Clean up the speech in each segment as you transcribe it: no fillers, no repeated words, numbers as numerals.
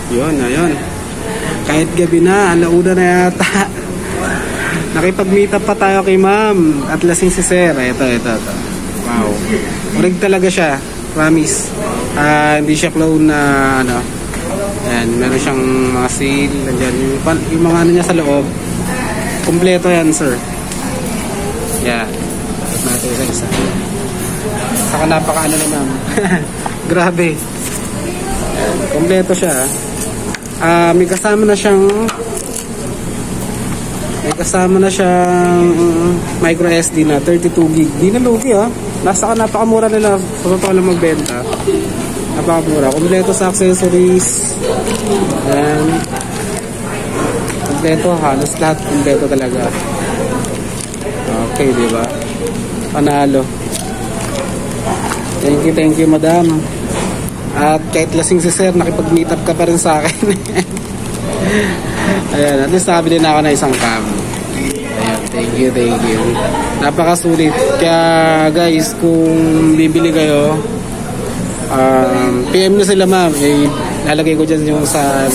Yun, ayun. Kahit gabi na, alauna na yata. Nakipag-meet up pa tayo kay ma'am. At lasing si sir. Ito. Wow. Orig talaga siya. Promise. Hindi siya clone na ano. Ayan, meron siyang mga seal. Andyan, yung mga ano niya sa loob. Kompleto yan, sir. Yeah. Natin isa-isa. Saka napaka-ano na ma'am. Grabe. Ayan, kompleto siya. May kasama na siyang micro SD na 32 gig. Di na lugi napakamura nila sa totoo lang magbenta. Napakamura. Kompleto sa accessories. And kompleto, halos lahat kompleto talaga. Okay, diba? Panalo. Thank you madam. At kahit lasing si sir, nakipag-meet up ka pa rin sa akin. Ayan, at least nakabili na ako na isang cam. Ayan, thank you. Napakasulit. Kaya guys, kung bibili kayo, PM nyo sila ma'am. Lalagay ko dyan yung sa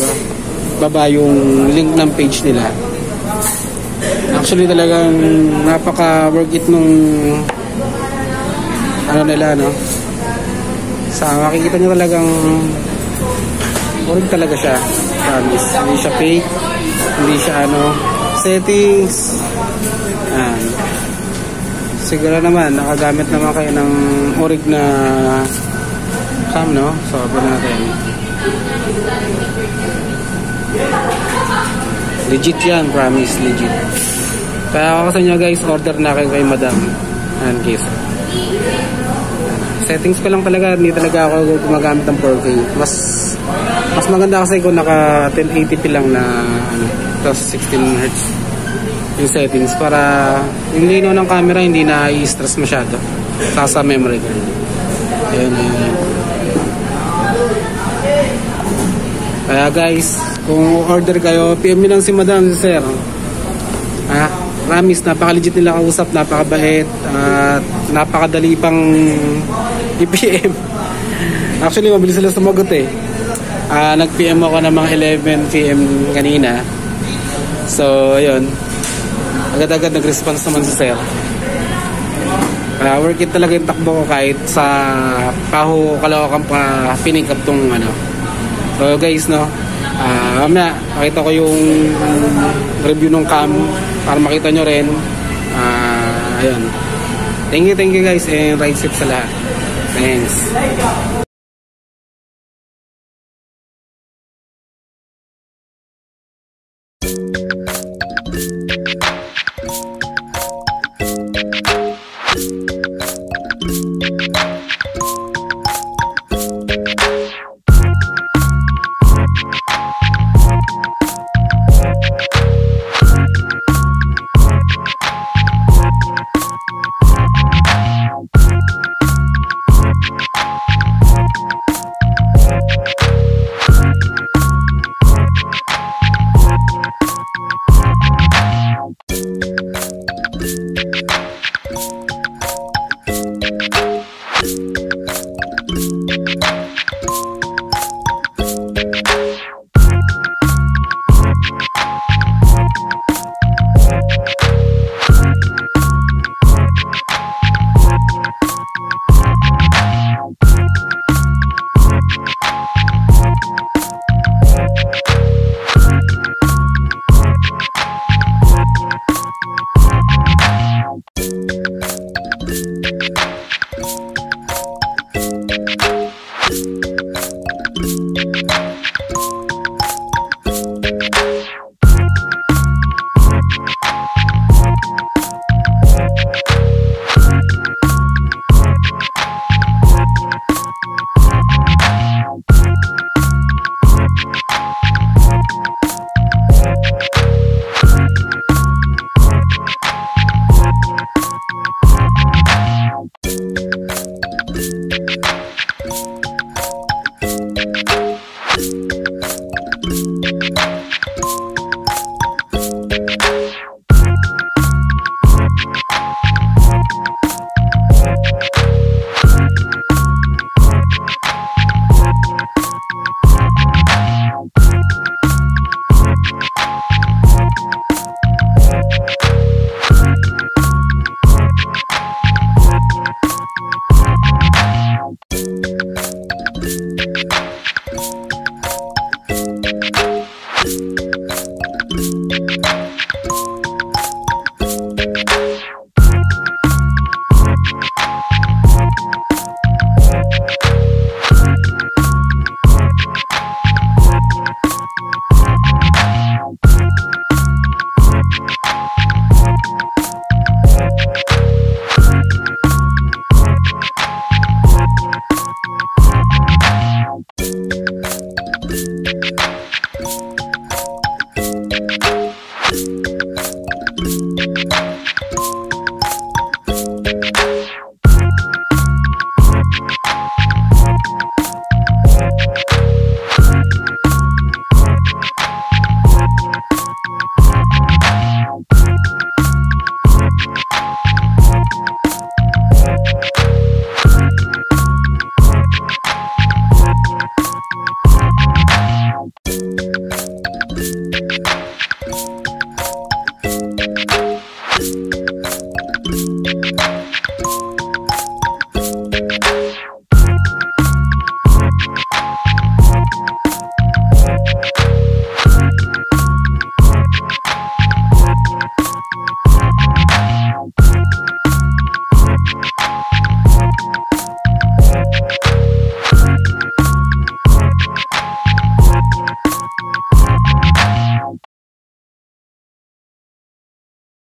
baba yung link ng page nila. Actually talagang napaka-worth it nung ano nila, no? Sa makikita nyo talagang orig talaga siya. Promise. Hindi siya fake. Hindi siya settings. Siguro naman nakagamit naman kayo ng orig na cam, no? So open natin. Legit yan. Promise. Legit. Kaya ako sa inyo guys, order na kayo kay madam. And case. Settings ko lang talaga, hindi talaga ako gumagamit ng 4K. Mas maganda kasi kung naka 1080p lang na plus 16Hz yung settings para yung lino ng camera hindi na i-stress masyado sa memory card. Ayun. Kaya guys, kung order kayo, PM nyo lang si madam, si sir. Promise, napaka-legit nila kausap, napakabait, at napakadali pang i-PM. Actually, mabilis sila sumagot nag-PM ako ng mga 11 PM kanina. So, ayun. Agad-agad nag-response naman si sir. Work it talaga yung takbo ko kahit sa Paho, Caloocan pa pinick up tong So, guys, no. Mamaya, makita ko yung review ng cam para makita nyo rin. Ayun. Thank you guys, and ride safe sa lahat. Thanks.